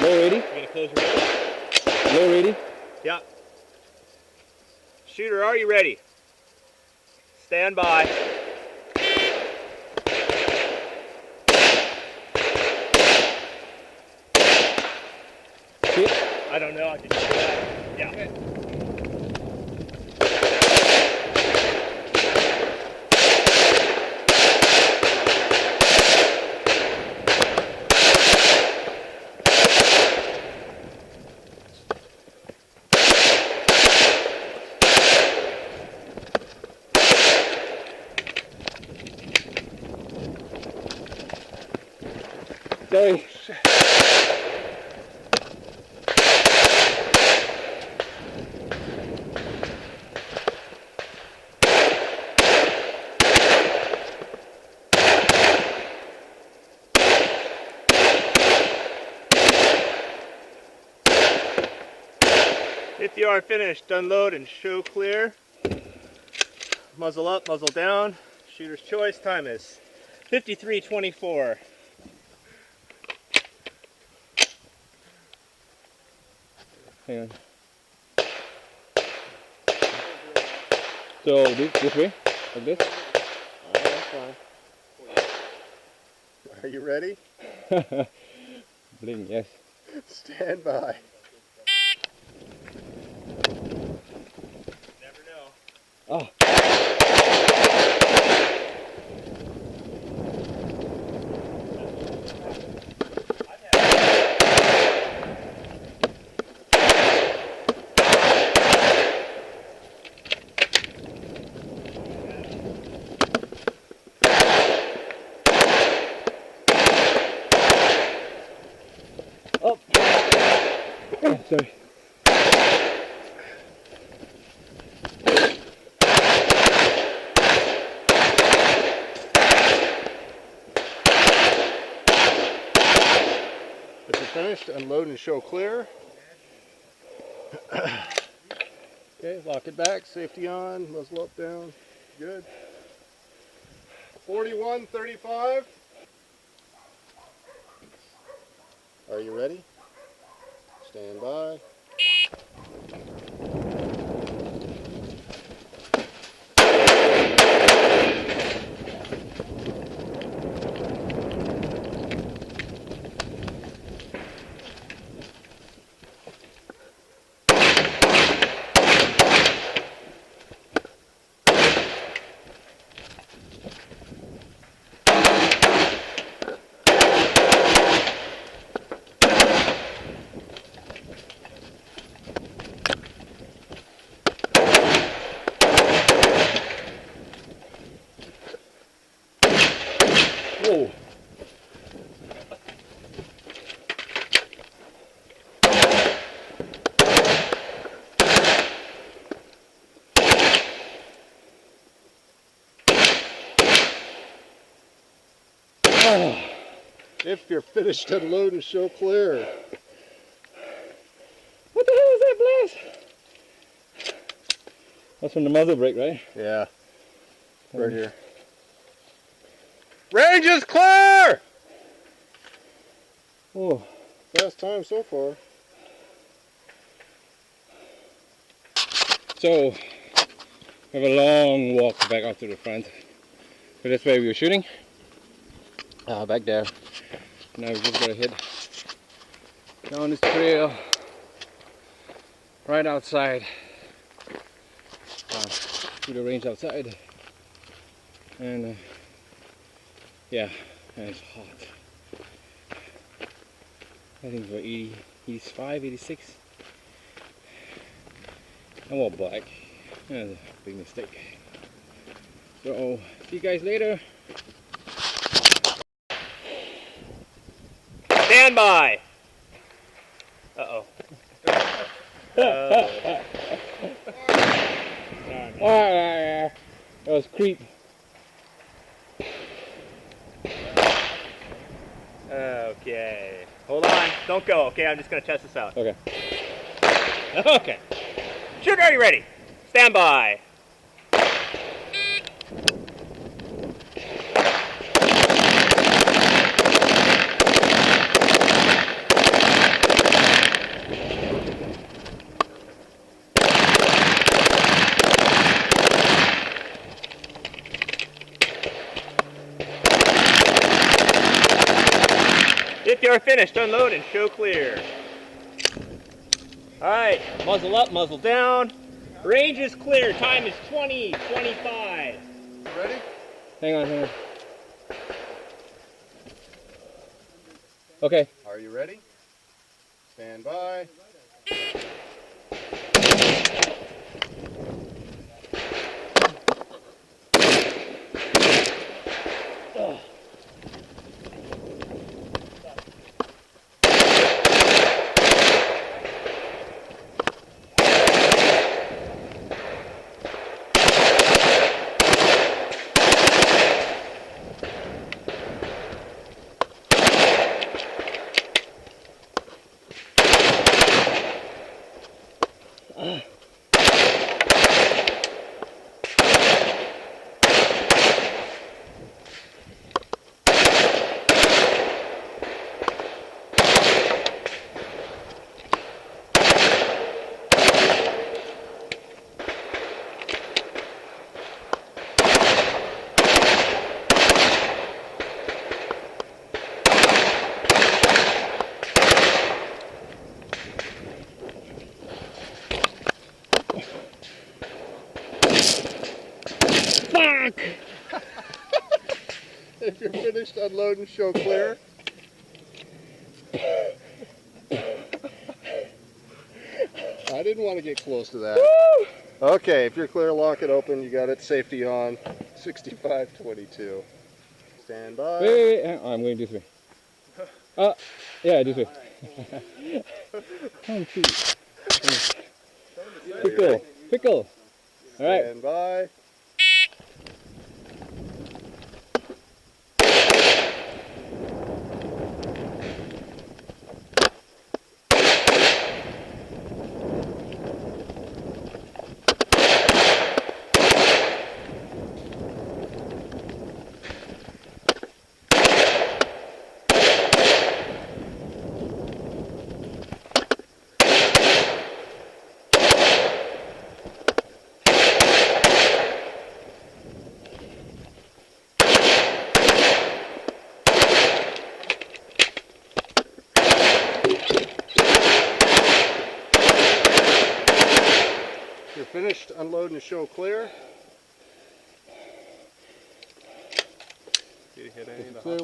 Low ready. You're gonna close your eyes. Low ready. Yeah. Shooter, are you ready? Stand by. Shoot. I don't know. I can do that. Yeah. Okay. Sorry. If you are finished, unload and show clear. Muzzle up, muzzle down. Shooter's choice. Time is 53:24. Hang on. So this way, like this. That's fine. Are you ready? Bling, yes. Stand by. Never know. Oh. Oh. Sorry. If you're finished, unload and show clear. Okay, lock it back, safety on, muzzle up, down. Good. 41:35. Are you ready? Stand by. Whoa. Oh. If you're finished, unload and show clear. What the hell is that blast? That's from the muzzle brake, right? Yeah. Right here. Range is clear! Oh. Best time so far. So, we have a long walk back out to the front. So that's where we were shooting. Back there. Now we just gotta head down this trail right outside to the range outside. And yeah, and it's hot. I think it's about 80, 85, 86. I'm all black. That's a big mistake. So, see you guys later. Stand by. Uh-oh. That was creep. Okay. Hold on. Don't go. Okay, I'm just going to test this out. Okay. Okay. Shooter, are you ready? Stand by. If you are finished, unload and show clear. Alright, muzzle up, muzzle down. Range is clear. Time is 20:25. Ready? Hang on. Okay. Are you ready? Stand by. Fuck! If you're finished, unload and show clear. I didn't want to get close to that. Woo! Okay, if you're clear, lock it open. You got it safety on. 65:22. Stand by. Wait. Hang on. I'm going to do 3. Yeah, do 3. Oh, shoot. Pickle. All right. Stand by. If you're finished, unload and show clear. Did you hit any of the Clear.